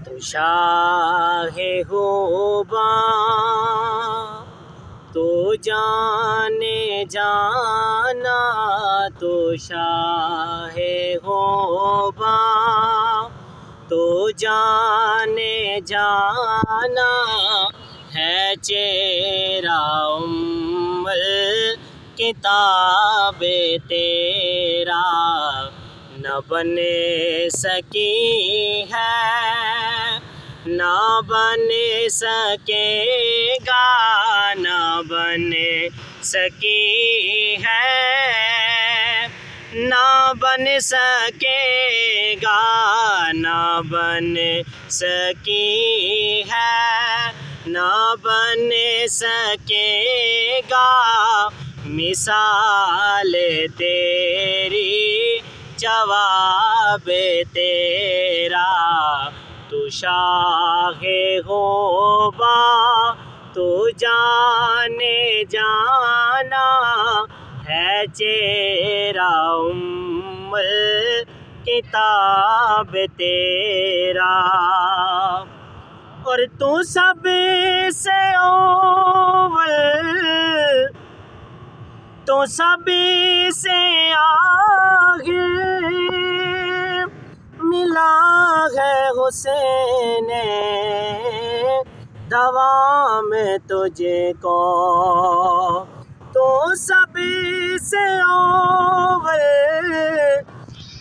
تو شاہ خوباں تو جانے جانا، تو شاہ خوباں تو جانے جانا ہے چہرہ کتاب تیرا نہ بن سکی ہے، نہ بن سکے گا، نہ بن سکی ہے، نہ بن سکے گا، نہ بن سکی ہے، نہ بن سکے گا مثال تیری، جواب تیرا تو شاہ خوباں تو جانے جانا ہے چہرہ کتاب تیرا، اور تو سب سے اول، تو سب سے آخر ملا ہے حسین دوام تجھ کو، تو سب سے اول،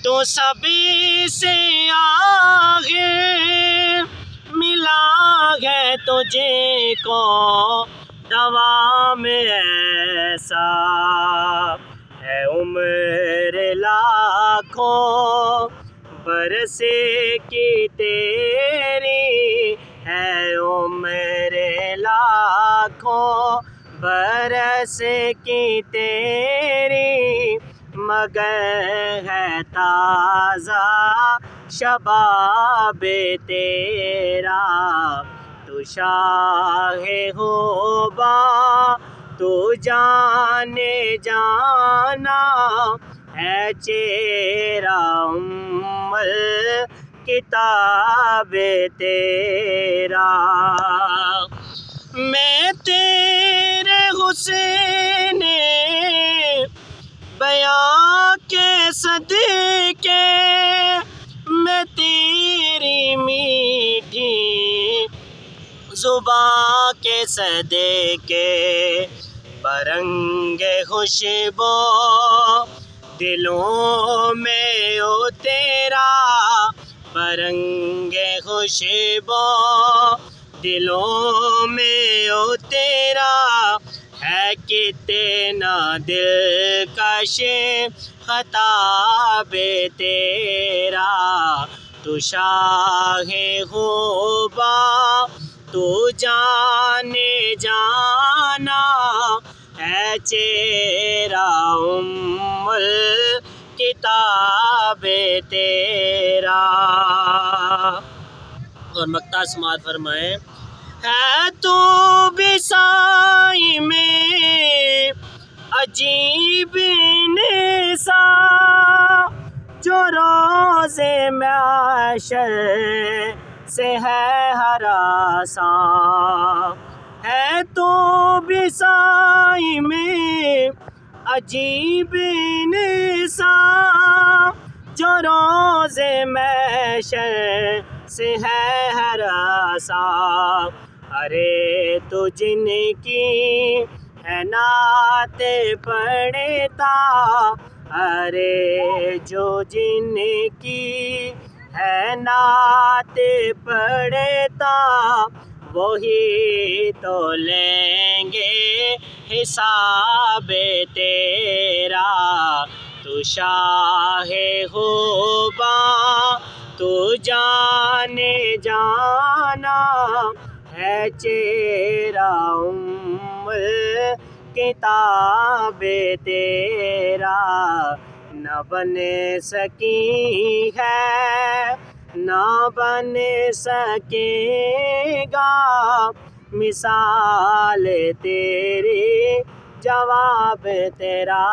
تو سب سے آخر ملا ہے تجھ کو دوام ایسا، ہے عمر لاکھوں برس کی تیری، ہے عمر لاکھوں برس کی تیری، مگر ہے تازہ شباب تیرا تو شاہ خوباں تو جانے جانا ہے چہرہ کتاب تیرا، میں تیرے حسن بیاں کے صدقے، میں تیری میٹھی زباں کے صدقے، برنگ خوشبو دلوں میں او تیرا، برنگ خوشبو دلوں میں او تیرا، ہے کتنا دلکش خطاب تیرا تو شاہ خوباں تو جانے جانا ہے چہرہ کتاب تیرا، اور مقطع سماعت فرمائیں، ہے تو بھی سائی میں عجیب نثار، جو روز محشر سے ہے ہراساں، ہے تو بھی سائی میں عجیب نثار، جو روز محشر سے ہے ہراساں، ارے تو جن کی ہے نعت پڑھتا، ارے جو جن کی ہے نعت پڑھتا، وہی تو لیں گے حساب تیرا تو شاہ خوباں تو جانے جانا ہے چہرہ کتاب تیرا، نہ بن سکی ہے، نہ بن سکے گا مثال تیری، جواب تیرا